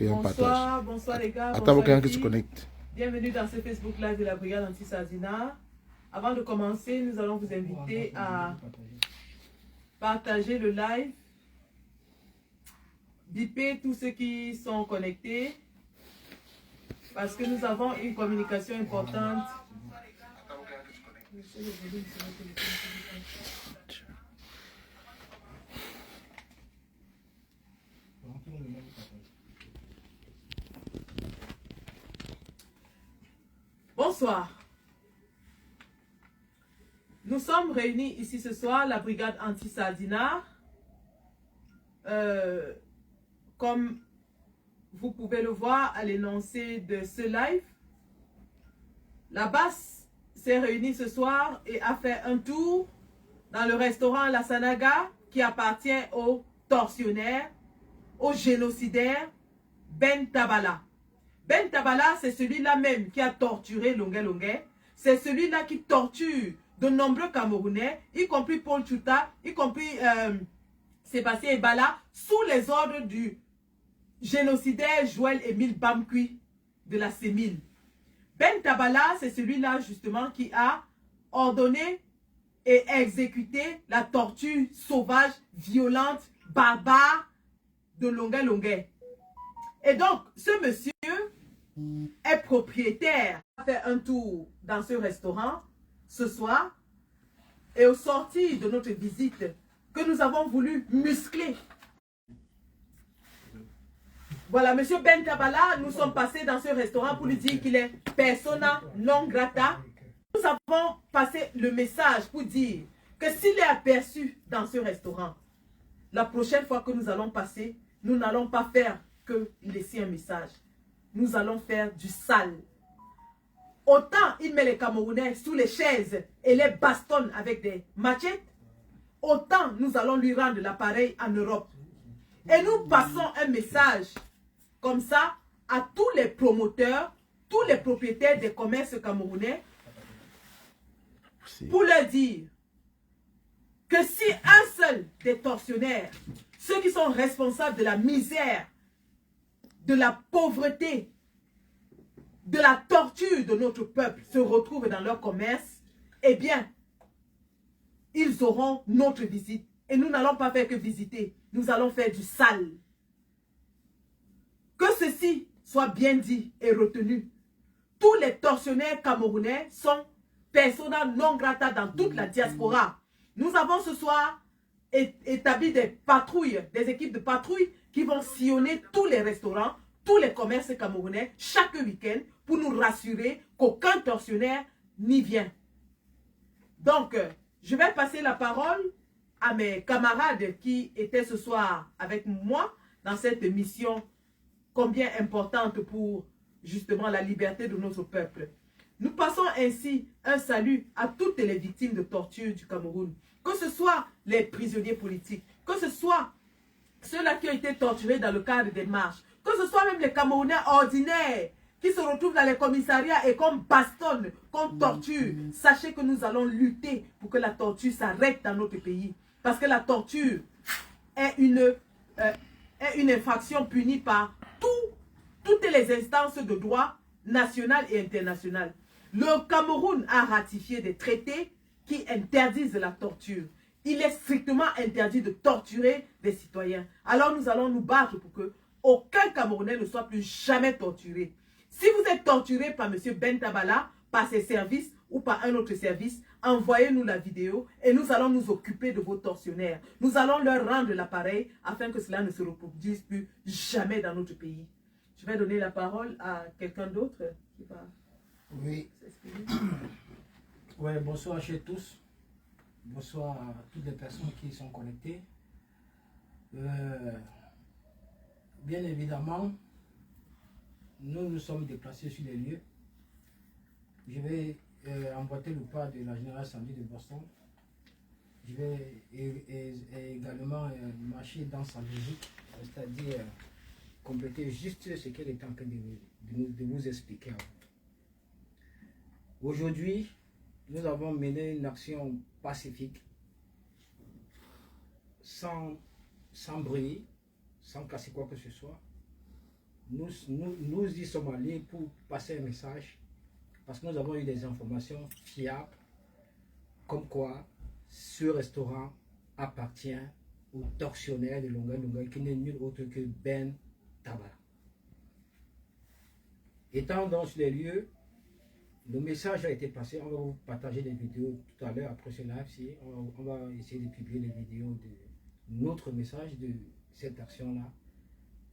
et un partage. Bonsoir les gars. Attends, quelqu'un qui se connecte. Bienvenue dans ce Facebook Live de la Brigade Anti-Sardinat. Avant de commencer, nous allons vous inviter à partager le live. Bipez tous ceux qui sont connectés. Parce que nous avons une communication importante. Bonsoir. Nous sommes réunis ici ce soir, la brigade anti-Sardinat. Comme vous pouvez le voir à l'énoncé de ce live, la basse s'est réunie ce soir et a fait un tour dans le restaurant La Sanaga qui appartient au tortionnaire, au génocidaire Ben Tabala. Ben Tabala, c'est celui-là même qui a torturé Longuet Longuet. C'est celui-là qui torture de nombreux Camerounais, y compris Paul Tchouta, y compris Sébastien Ebala, sous les ordres du génocidaire Joël Émile Bamkui de la CEMIL. Ben Tabala, c'est celui-là justement qui a ordonné et exécuté la torture sauvage, violente, barbare de Longuet Longuet. Et donc, ce monsieur est propriétaire. On a fait un tour dans ce restaurant ce soir et au sortir de notre visite que nous avons voulu muscler. Voilà, monsieur Ben Tabala, nous sommes passés dans ce restaurant pour lui dire qu'il est persona non grata. Nous avons passé le message pour dire que s'il est aperçu dans ce restaurant, la prochaine fois que nous allons passer, nous n'allons pas faire que laisser un message. Nous allons faire du sale. Autant il met les Camerounais sous les chaises et les bastonne avec des machettes, autant nous allons lui rendre l'appareil en Europe. Et nous passons un message comme ça à tous les promoteurs, tous les propriétaires des commerces camerounais, pour leur dire que si un seul des tortionnaires, ceux qui sont responsables de la misère, de la pauvreté, de la torture de notre peuple se retrouvent dans leur commerce, eh bien, ils auront notre visite. Et nous n'allons pas faire que visiter, nous allons faire du sale. Que ceci soit bien dit et retenu. Tous les tortionnaires camerounais sont persona non grata dans toute la diaspora. Nous avons ce soir établi des patrouilles, des équipes de patrouilles qui vont sillonner tous les restaurants, tous les commerces camerounais chaque week-end pour nous rassurer qu'aucun tortionnaire n'y vient. Donc, je vais passer la parole à mes camarades qui étaient ce soir avec moi dans cette mission combien importante pour justement la liberté de notre peuple. Nous passons ainsi un salut à toutes les victimes de torture du Cameroun, que ce soit les prisonniers politiques, que ce soit ceux-là qui ont été torturés dans le cadre des marches, que ce soit même les Camerounais ordinaires qui se retrouvent dans les commissariats et qu'on bastonne, qu'on torture. Sachez que nous allons lutter pour que la torture s'arrête dans notre pays. Parce que la torture est une infraction punie par toutes les instances de droit nationales et internationales. Le Cameroun a ratifié des traités qui interdisent la torture. Il est strictement interdit de torturer des citoyens. Alors nous allons nous battre pour que aucun Camerounais ne soit plus jamais torturé. Si vous êtes torturé par M. Ben Tabala, par ses services ou par un autre service, envoyez-nous la vidéo et nous allons nous occuper de vos tortionnaires. Nous allons leur rendre l'appareil afin que cela ne se reproduise plus jamais dans notre pays. Je vais donner la parole à quelqu'un d'autre qui va s'exprimer. Oui, bonsoir à tous. Bonsoir à toutes les personnes qui sont connectées. Bien évidemment, nous nous sommes déplacés sur les lieux. Je vais emboîter le pas de la Générale Assembly de Boston. Je vais également marcher dans sa logique, c'est-à-dire compléter juste ce qu'elle est en train de vous expliquer. Aujourd'hui, nous avons mené une action pacifique, sans bruit, sans casser quoi que ce soit. nous y sommes allés pour passer un message parce que nous avons eu des informations fiables comme quoi ce restaurant appartient au tortionnaire de Lunga Lunga qui n'est nul autre que Ben Tabala. Étant dans les lieux, le message a été passé. On va vous partager des vidéos tout à l'heure après ce live. On va essayer de publier les vidéos de notre message de cette action-là.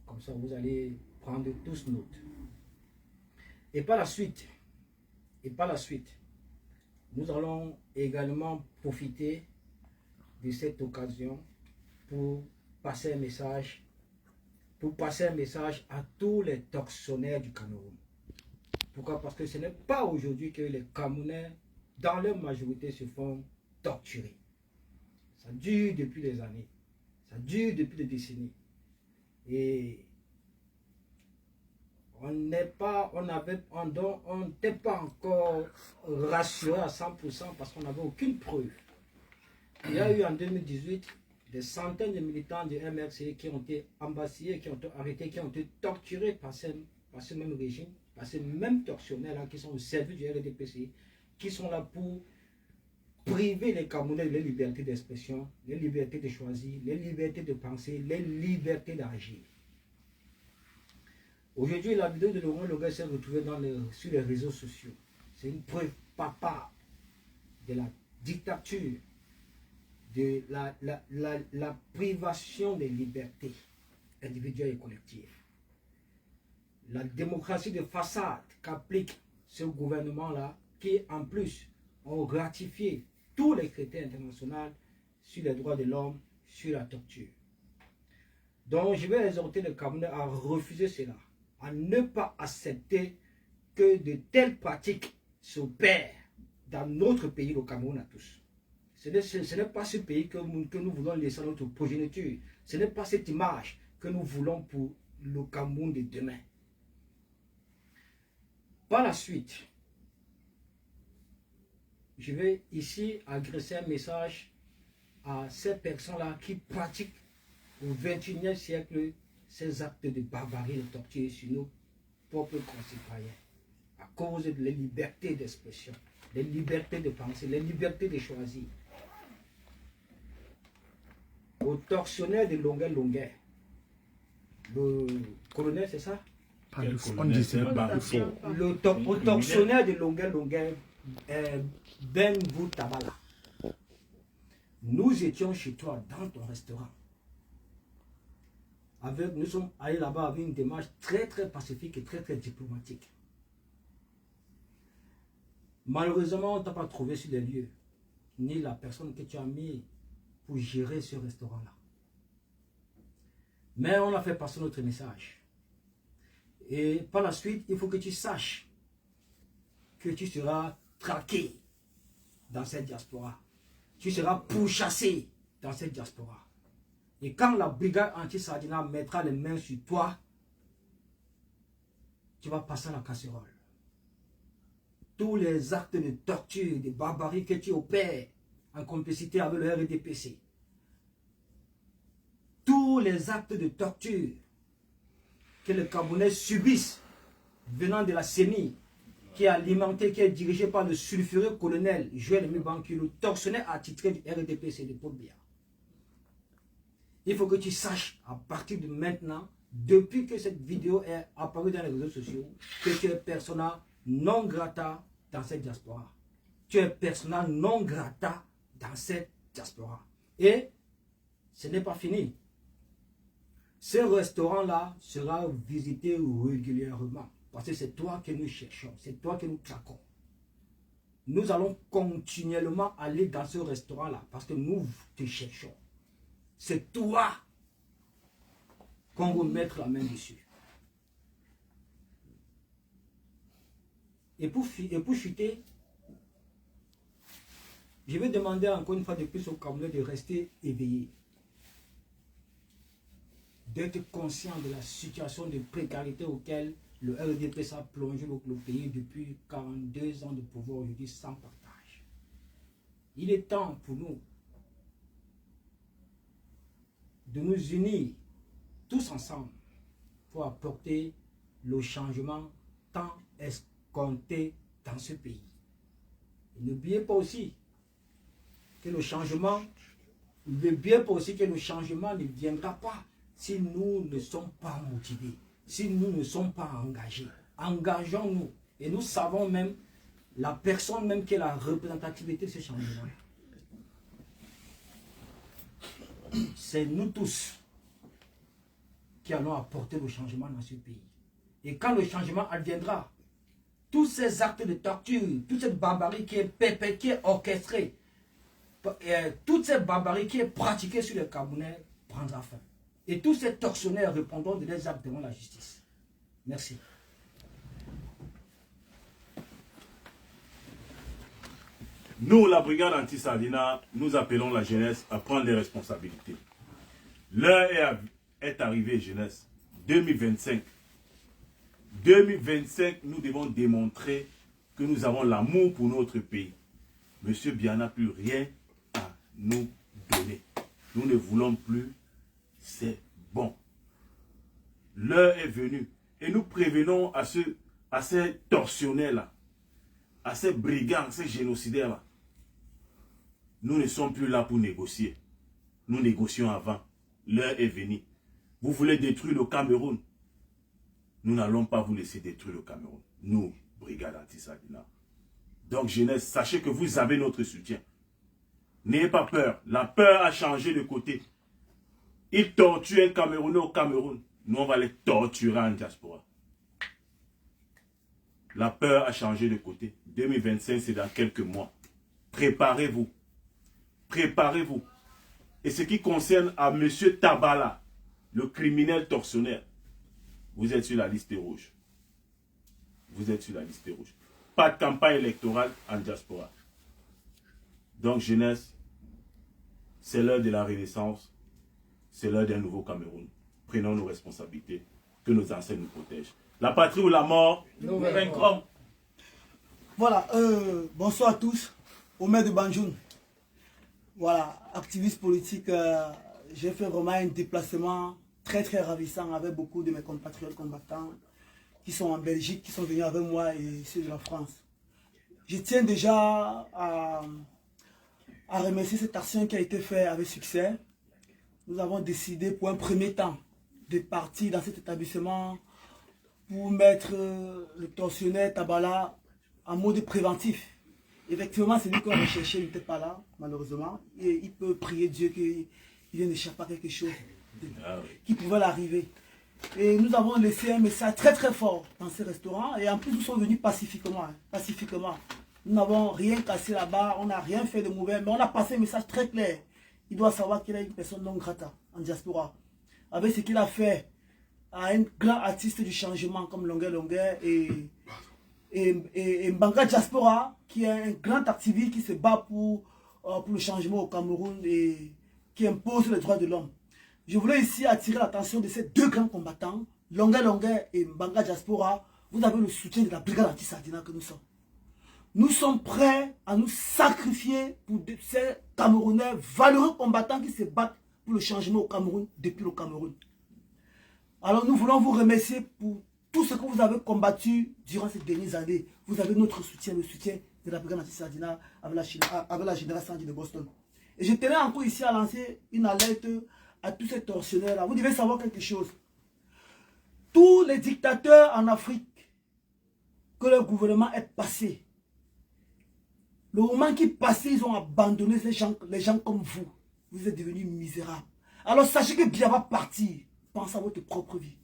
Comme ça, vous allez prendre tous note. Et par la suite, nous allons également profiter de cette occasion pour passer un message à tous les tortionnaires du Cameroun. Pourquoi? Parce que ce n'est pas aujourd'hui que les Camerounais, dans leur majorité, se font torturer. Ça dure depuis des années. Ça dure depuis des décennies. Et on n'était pas encore rassuré à 100% parce qu'on n'avait aucune preuve. Il y a eu en 2018 des centaines de militants du MRC qui ont été embassés, qui ont été arrêtés, qui ont été torturés par ce même régime, par ces mêmes tortionnaires-là qui sont au service du RDPC, qui sont là pour priver les Camerounais de leur liberté d'expression, les libertés de choisir, les libertés de penser, les libertés d'agir. Aujourd'hui, la vidéo de Laurent Loga s'est retrouvée sur les réseaux sociaux. C'est une preuve papa de la dictature, de la privation des libertés individuelles et collectives. La démocratie de façade qu'applique ce gouvernement-là, qui en plus ont ratifié tous les critères internationaux sur les droits de l'homme, sur la torture. Donc je vais exhorter les Camerounais à refuser cela, à ne pas accepter que de telles pratiques s'opèrent dans notre pays, le Cameroun à tous. Ce n'est pas ce pays que nous voulons laisser à notre progéniture. Ce n'est pas cette image que nous voulons pour le Cameroun de demain. Par la suite, je vais ici adresser un message à ces personnes-là qui pratiquent au XXIe siècle ces actes de barbarie et de torture sur nos propres concitoyens à cause de la liberté d'expression, les libertés de penser, les libertés de choisir. Au tortionnaire de Longuet, le colonel, c'est ça? On dit c'est pas faux. Au tortionnaire de Longuet, Ben Tabala. Nous étions chez toi dans ton restaurant. Nous sommes allés là-bas avec une démarche très très pacifique et très très diplomatique. Malheureusement, on ne t'a pas trouvé sur les lieux, ni la personne que tu as mis pour gérer ce restaurant-là. Mais on a fait passer notre message. Et par la suite, il faut que tu saches que tu seras traqué dans cette diaspora. Tu seras pourchassé dans cette diaspora. Et quand la brigade anti-Sardina mettra les mains sur toi, tu vas passer à la casserole. Tous les actes de torture, de barbarie que tu opères en complicité avec le RDPC, tous les actes de torture que les Camerounais subissent venant de la CENI, qui est alimenté, qui est dirigé par le sulfureux colonel Joël Mibanki, le tortionnaire attitré du RDPC de Paul Biya. Il faut que tu saches, à partir de maintenant, depuis que cette vidéo est apparue dans les réseaux sociaux, que tu es persona non grata dans cette diaspora. Tu es persona non grata dans cette diaspora. Et ce n'est pas fini. Ce restaurant-là sera visité régulièrement. Parce que c'est toi que nous cherchons, c'est toi que nous traquons. Nous allons continuellement aller dans ce restaurant-là parce que nous te cherchons. C'est toi qu'on veut mettre la main dessus. Et pour chuter, je vais demander encore une fois de plus aux Camerounais de rester éveillés. D'être conscient de la situation de précarité auquel le RDPC a plongé le pays depuis 42 ans de pouvoir aujourd'hui sans partage. Il est temps pour nous de nous unir tous ensemble pour apporter le changement tant escompté dans ce pays. N'oubliez pas aussi que le changement, n'oubliez pas aussi que le changement ne viendra pas si nous ne sommes pas motivés, si nous ne sommes pas engagés. Engageons-nous. Et nous savons même la personne même qui est la représentativité de ce changement. C'est nous tous qui allons apporter le changement dans ce pays. Et quand le changement adviendra, tous ces actes de torture, toute cette barbarie qui est orchestrée, toute cette barbarie qui est pratiquée sur les Camerounais prendra fin. Et tous ces tortionnaires répondront de leurs actes devant la justice. Merci. Nous, la brigade anti-Sardina, nous appelons la jeunesse à prendre les responsabilités. L'heure est arrivée, jeunesse. 2025. 2025, nous devons démontrer que nous avons l'amour pour notre pays. Monsieur Biya n'a plus rien à nous donner. Nous ne voulons plus, c'est bon. L'heure est venue. Et nous prévenons à ces tortionnaires-là, à ces brigands, ces génocidaires-là. Nous ne sommes plus là pour négocier. Nous négocions avant. L'heure est venue. Vous voulez détruire le Cameroun. Nous n'allons pas vous laisser détruire le Cameroun. Nous, brigade anti-Sardina. Donc, jeunesse, sachez que vous avez notre soutien. N'ayez pas peur. La peur a changé de côté. Ils torturent un Camerounais au Cameroun. Nous, on va les torturer en diaspora. La peur a changé de côté. 2025, c'est dans quelques mois. Préparez-vous. Préparez-vous. Et ce qui concerne à M. Tabala, le criminel tortionnaire, vous êtes sur la liste rouge. Vous êtes sur la liste rouge. Pas de campagne électorale en diaspora. Donc, jeunesse, c'est l'heure de la renaissance. C'est l'heure d'un nouveau Cameroun. Prenons nos responsabilités. Que nos ancêtres nous protègent. La patrie ou la mort, nous vaincrons. Voilà, bonsoir à tous. Omer de Banjoun. Voilà, activiste politique. J'ai fait vraiment un déplacement très ravissant avec beaucoup de mes compatriotes combattants qui sont en Belgique, qui sont venus avec moi et ceux de la France. Je tiens déjà à remercier cette action qui a été faite avec succès. Nous avons décidé pour un premier temps de partir dans cet établissement pour mettre le tortionnaire Tabala en mode préventif. Effectivement, c'est lui qu'on recherchait, il n'était pas là, malheureusement. Et il peut prier Dieu qu'il vienne d'échapper à quelque chose qui pouvait l'arriver. Et nous avons laissé un message très fort dans ce restaurant. Et en plus, nous sommes venus pacifiquement. Pacifiquement. Nous n'avons rien cassé là-bas, on n'a rien fait de mauvais, mais on a passé un message très clair. Il doit savoir qu'il est une personne non grata en diaspora. Avec ce qu'il a fait à un grand artiste du changement comme Longuet et Mbanga Diaspora, qui est un grand activiste qui se bat pour le changement au Cameroun et qui impose les droits de l'homme. Je voulais ici attirer l'attention de ces deux grands combattants, Longuet et Mbanga Diaspora. Vous avez le soutien de la brigade anti-Sardina que nous sommes. Nous sommes prêts à nous sacrifier pour ces Camerounais valeureux combattants qui se battent pour le changement au Cameroun, depuis le Cameroun. Alors nous voulons vous remercier pour tout ce que vous avez combattu durant ces dernières années. Vous avez notre soutien, le soutien de la brigade anti-Sardina avec la générale Sandy de Boston. Et je tenais encore ici à lancer une alerte à tous ces tortionnaires-là. Vous devez savoir quelque chose. Tous les dictateurs en Afrique que le gouvernement est passé, le moment qui passait, ils ont abandonné les gens comme vous. Vous êtes devenus misérables. Alors sachez que Biya va partir. Pensez à votre propre vie.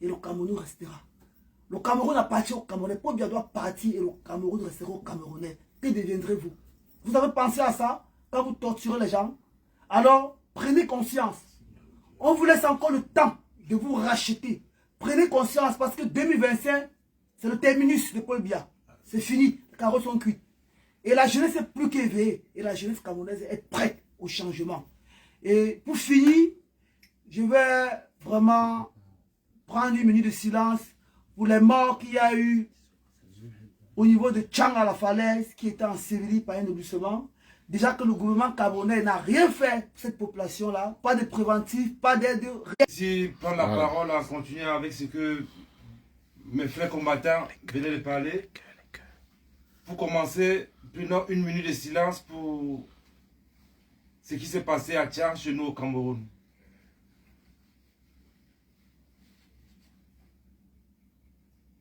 Et le Cameroun restera. Le Cameroun appartient au Camerounais. Paul Biya doit partir et le Cameroun restera au Camerounais. Que deviendrez-vous? Vous avez pensé à ça quand vous torturez les gens? Alors, prenez conscience. On vous laisse encore le temps de vous racheter. Prenez conscience parce que 2025, c'est le terminus de Paul Biya. C'est fini. Les carreaux sont cuits. Et la jeunesse est plus qu'éveillée. Et la jeunesse camerounaise est prête au changement. Et pour finir, je vais vraiment prendre une minute de silence pour les morts qu'il y a eu au niveau de Tchang à la falaise, qui était enseveli par un éblouissement. Déjà que le gouvernement camerounais n'a rien fait pour cette population-là. Pas de préventif, pas d'aide, rien. Ici, prendre la parole en continuant avec ce que mes frères combattants venaient de parler. Pour commencer, prenons une minute de silence pour ce qui s'est passé à Tchad, chez nous au Cameroun.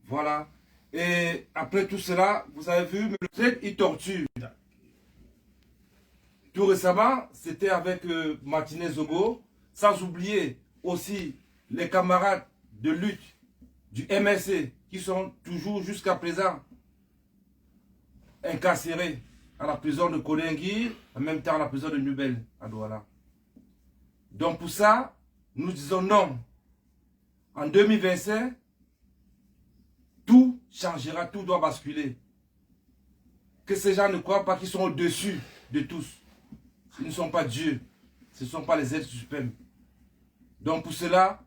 Voilà. Et après tout cela, vous avez vu, le traite, il torture. Tout récemment, c'était avec Martinez Zogo, sans oublier aussi les camarades de lutte du MSC qui sont toujours jusqu'à présent incarcérés à la prison de Kolingui, en même temps à la prison de Nubel, à Douala. Donc pour ça, nous disons non. En 2025, tout changera, tout doit basculer. Que ces gens ne croient pas qu'ils sont au-dessus de tous. Ils ne sont pas Dieu. Ce ne sont pas les êtres suprêmes. Donc pour cela,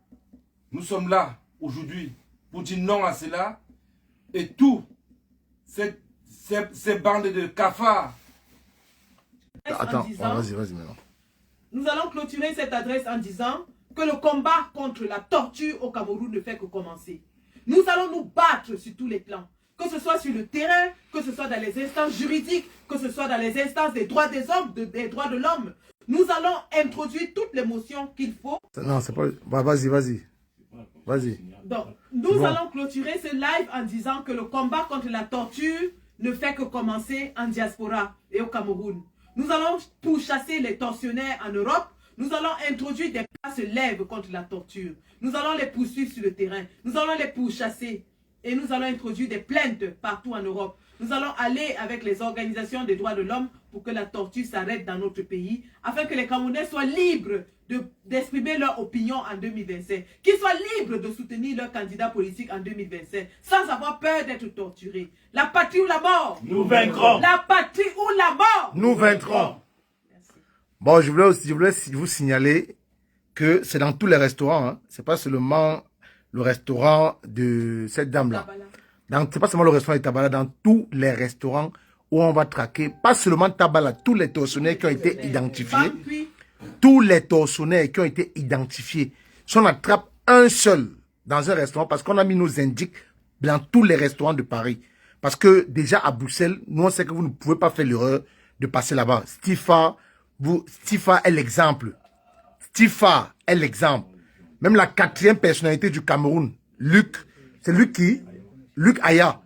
nous sommes là aujourd'hui pour dire non à cela. Et tout, ces bandes de cafards. Attends, vas-y maintenant. Nous allons clôturer cette adresse en disant que le combat contre la torture au Cameroun ne fait que commencer. Nous allons nous battre sur tous les plans, que ce soit sur le terrain, que ce soit dans les instances juridiques, que ce soit dans les instances des droits des hommes, des droits de l'homme. Nous allons introduire toutes les motions qu'il faut. Non, c'est pas... Vas-y. Donc, nous allons clôturer ce live en disant que le combat contre la torture ne fait que commencer en diaspora et au Cameroun. Nous allons pourchasser les tortionnaires en Europe. Nous allons introduire des pas se lèvent contre la torture. Nous allons les poursuivre sur le terrain. Nous allons les pourchasser. Et nous allons introduire des plaintes partout en Europe. Nous allons aller avec les organisations des droits de l'homme pour que la torture s'arrête dans notre pays, afin que les Camerounais soient libres d'exprimer leur opinion en 2025, qu'ils soient libres de soutenir leur candidat politique en 2025, sans avoir peur d'être torturés. La patrie ou la mort? Nous vaincrons. La patrie ou la mort? Nous vaincrons. Bon, je voulais vous signaler que c'est dans tous les restaurants. Hein. C'est pas seulement le restaurant de cette dame-là. C'est pas seulement le restaurant de Tabala, dans tous les restaurants où on va traquer, pas seulement Tabala, tous les tortionnaires qui ont été identifiés. Tous les tortionnaires qui ont été identifiés. Si on attrape un seul dans un restaurant, parce qu'on a mis nos indices dans tous les restaurants de Paris. Parce que déjà à Bruxelles, nous on sait que vous ne pouvez pas faire l'erreur de passer là-bas. Stifa est l'exemple. Stifa est l'exemple. Même la 4e personnalité du Cameroun, Luc Aya,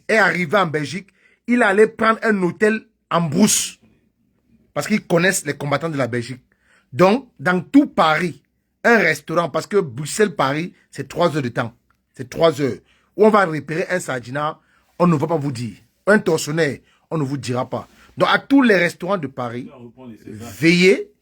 est arrivé en Belgique. Il allait prendre un hôtel en brousse. Parce qu'ils connaissent les combattants de la Belgique. Donc, dans tout Paris, un restaurant, parce que Bruxelles-Paris, c'est 3 heures de temps. C'est 3 heures. Où on va repérer un sardinat, on ne va pas vous dire. Un tortionnaire, on ne vous dira pas. Donc, à tous les restaurants de Paris, veillez.